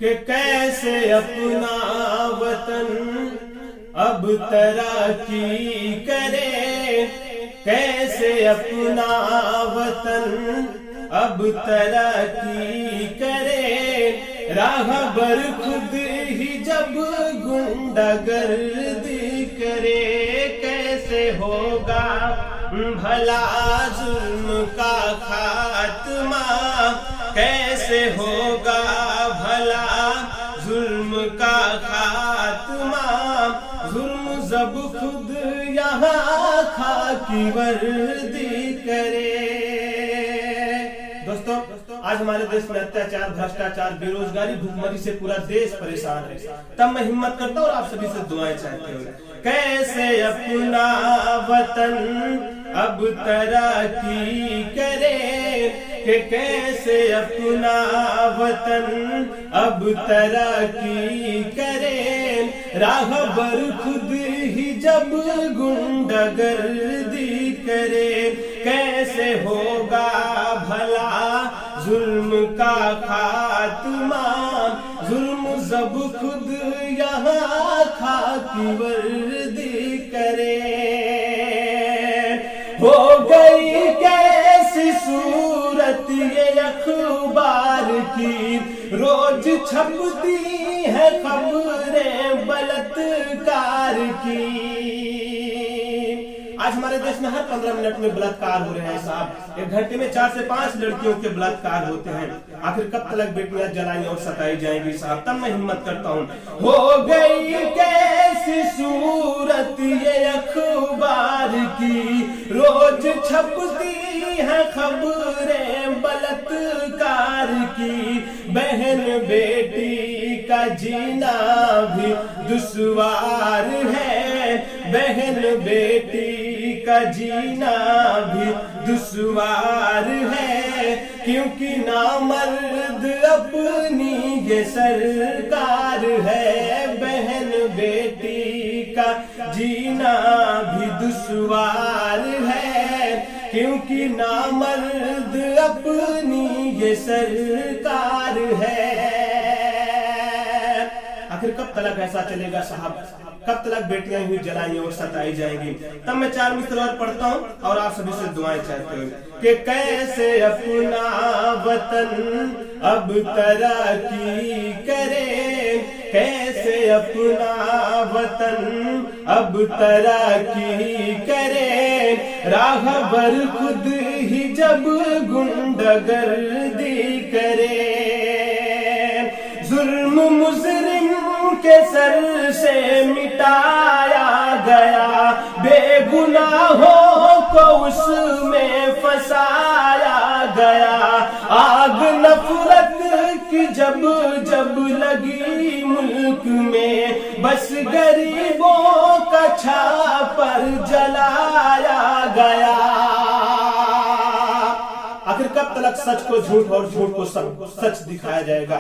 کہ کیسے اپنا وطن اب ترقی کرے، کیسے اپنا وطن اب ترقی کرے، راہبر خود ہی جب گنڈا گردی کرے، کیسے ہوگا بھلا ظلم کا خاتمہ، کیسے ہوگا بھلا ظلم کا خاتمہ، ظلم جب خود یہاں خاکی وردی کرے۔ دوستو، آج ہمارے دیش میں اتیاچار، بھرشٹاچار، بے روزگاری، بھوکمری سے پورا دیش پریشان ہے۔ تب میں ہمت کرتا ہوں اور آپ سبھی سے دعائیں چاہتے ہوئے، کیسے اپنا وطن اب ترقی کرے، کہ کیسے اپنا وطن اب ترقی کرے، راہبر خود ہی جب گنڈا گردی کرے، کیسے ہوگا بھلا ظلم کا خاتمہ، ظلم جب خود یہاں خاکی وردی کرے۔ ہو گئی کیسی صورت یہ اخبار کی، روز چھپتی ہے خبریں بلاత్కాر کی۔ آج ہمارے دیش میں ہر 15 منٹ میں بلاత్కాر ہو رہے ہیں صاحب، ایک گھنٹے میں 4 سے 5 لڑکیوں کے بلاత్కాر ہوتے ہیں۔ آخر کب تک بیٹیاں جلائی اور ستائی جائیں گی صاحب؟ تب میں ہمت کرتا ہوں، ہو گئی کیسی صورت یہ اخبار کی، روز چھپتی ہے خبریں بلاత్కాر کی، بہن بیٹی کا جینا بھی دشوار ہے، بہن بیٹی کا جینا بھی دشوار ہے، کیونکہ نامرد اپنی یہ سرکار ہے، بہن بیٹی کا جینا بھی دشوار ہے، کیونکہ نامرد اپنی یہ سرکار ہے۔ آخر کب تک ایسا چلے گا صاحب؟ کب تک بیٹیاں ہی جلائی اور ستائی جائیں گی؟ تب میں 4 مصرع اور پڑھتا ہوں اور آپ سبھی سے دعائیں چاہتے ہوئے، کہ کیسے اپنا وطن اب ترقی کرے، کیسے اپنا وطن اب ترقی کرے، راہبر خود ہی جب گنڈا گردی کرے، ظلم مجرم کے سر سے مٹایا گیا، بے گناہوں کو اس میں پھنسایا گیا، آگ نفرت کی جب جب لگی ملک میں، بس غریبوں کا چھاپر جلایا گیا۔ آخر کب تک سچ کو جھوٹ اور جھوٹ کو سچ دکھایا جائے گا؟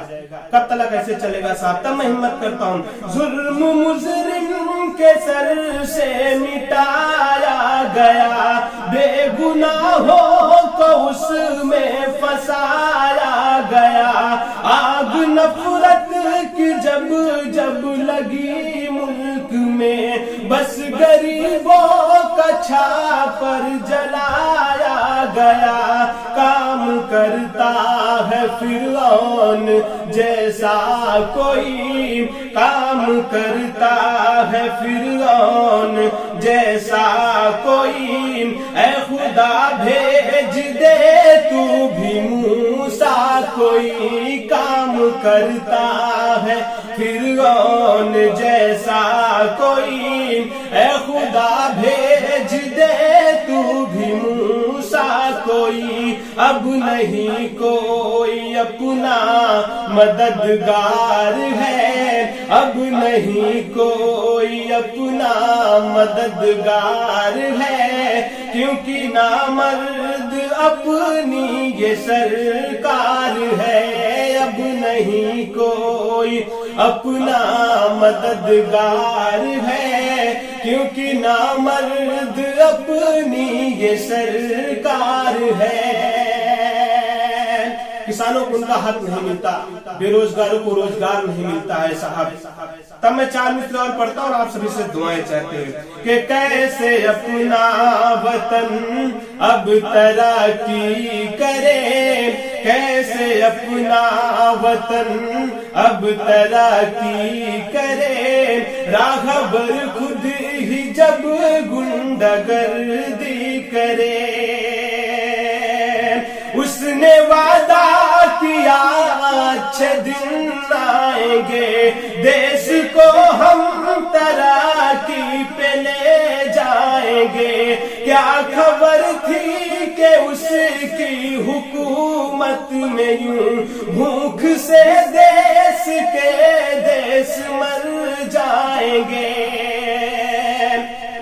کب تک ایسے چلے گا صاحب؟ تب میں ہمت کرتا ہوں، ظلم مجرم کے سر سے مٹایا گیا، بے گناہوں کو اس میں پھنسایا گیا، آگ نفرت کی جب جب لگی ملک میں، بس غریبوں کا چھاپر جلایا گیا، کام کرتا ہے فرعون جیسا کوئی، کام کرتا ہے فرعون جیسا کوئی، اے خدا بھیج دے تو بھی موسیٰ کوئی، کام کرتا ہے فرعون جیسا کوئی، اے خدا بھیج دے تو بھی موسیٰ کوئی، اب نہیں کوئی اپنا مددگار ہے، اب نہیں کوئی اپنا مددگار ہے، کیونکہ نامرد اپنی یہ سرکار ہے، اب نہیں کوئی اپنا مددگار ہے، کیونکہ نامرد اپنی یہ سرکار ہے۔ किसानों को उनका हक नहीं मिलता, बेरोजगारों को रोजगार नहीं मिलता है साहब। तब मैं 4 मिसरे और पढ़ता हूँ और आप सभी से दुआएं चाहते हैं कि कैसे अपना वतन अब तरक्की करे, कैसे अपना वतन अब तरक्की करे, राघवर खुद ही जब गुंडागर्दी करे। उसने वादा किया अच्छे दिन आएंगे, देश को हम तरक्की पे ले जाएंगे। क्या खबर थी कि उसकी हुकूमत में यूं भूख से देश के देश मर जाएंगे।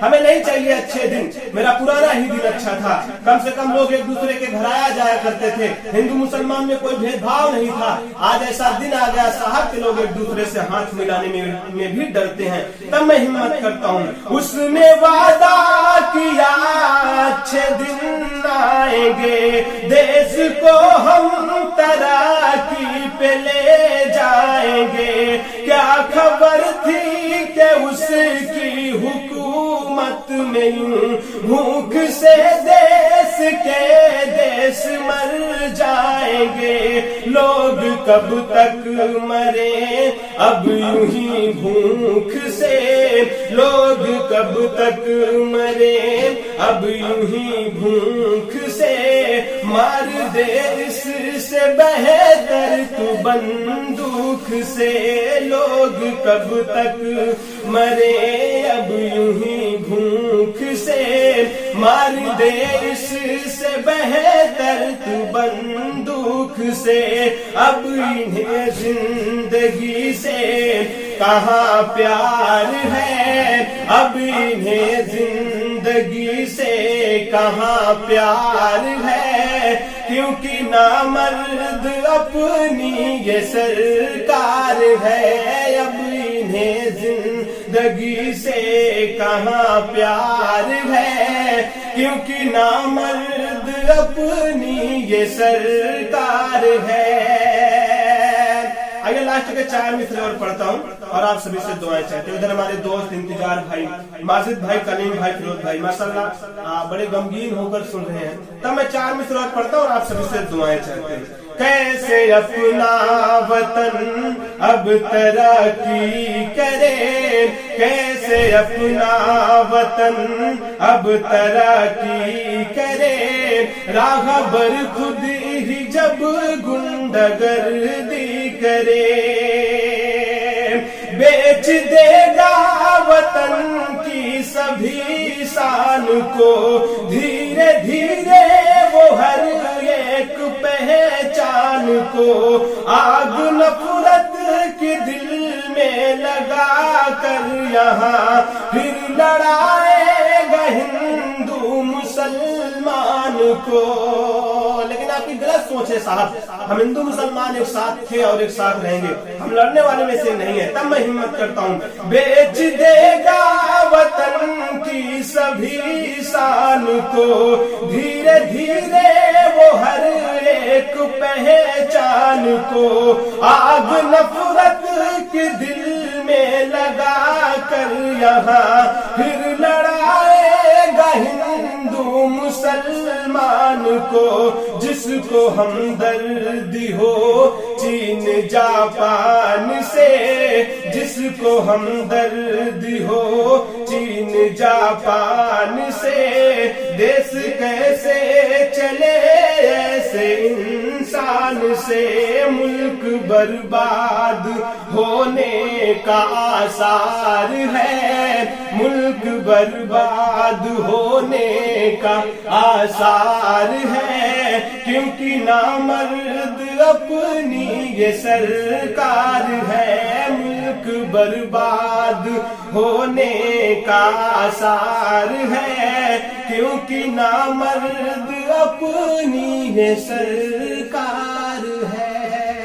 हमें नहीं चाहिए अच्छे दिन, मेरा पुराना ही दिन अच्छा था। कम से कम लोग एक दूसरे के घर आया जाया करते थे, हिंदू मुसलमान में कोई भेदभाव नहीं था। आज ऐसा दिन आ गया साहब के लोग एक दूसरे से हाथ मिलाने में भी डरते हैं। तब मैं हिम्मत करता हूँ, उसने वादा किया अच्छे दिन आएंगे, देश को हम तरक्की पे ले जाएंगे। क्या खबर थी कि उसकी हुकूमत में यूं भूख से देश के देश मर जाएंगे। लोग कब तक मरे अब यूं ही भूख से, लोग कब तक मरे अब यूं ही भूख से। मार दे इससे बेहतर तू बंदूक से, लोग कब तक मरे अब यूं ही भूख से। मार दे इससे बेहतर तू बंदूक से। अब इन्हें जिंदगी से कहाँ प्यार है, अब इन्हें जिंदगी से कहाँ प्यार है। क्योंकि नामर्द अपनी ये सरकार है, अब इन्हें जिंदगी से कहाँ प्यार है। क्योंकि नामर्द अपनी ये सरकार है। आगे लास्ट के 4 मिसरे और पढ़ता हूँ और आप सभी से दुआएं चाहते हैं। इधर हमारे दोस्त इंतजार भाई, माजिद भाई, कलीम भाई, फिरोज भाई माशाल्लाह बड़े गमगीन होकर सुन रहे हैं। तब मैं 4 मिसरे और पढ़ता हूँ और आप सभी से दुआएं चाहते हैं। कैसे अपना वतन अब तरक्की करे, कैसे अपना वतन अब तरक्की करे। राघवर खुद ही जब गुंडागर्दी करे, बेच देगा वतन की सभी शान को। धीरे धीरे वो हर एक पहचान को आग नफरत की दिल में लगा कर यहाँ फिर लड़ाएगा हिंदू मुसलमान को। लेकिन आपकी गलत सोच है साहब, हम हिंदू मुसलमान एक साथ थे और एक साथ रहेंगे, हम लड़ने वाले में से नहीं है। तब मैं हिम्मत करता हूँ, बेच देगा वतन की सभी शान को। धीरे धीरे वो हर एक पहचान को आग नफरत के दिल में लगा कर यहाँ फिर लड़ाएगा हिंदू मुसलमान को। जिसको हमदर्दी हो चीन जापान से, जिसको हमदर्दी हो चीन जापान से। देश कैसे चले ऐसे इंसान से, मुल्क बर्बाद होने का आसार है, मुल्क बर्बाद होने का आसार है। क्योंकि नामर्द अपनी ये सरकार है, मुल्क बर्बाद होने का आसार है। क्योंकि नामर्द अपनी ये सरकार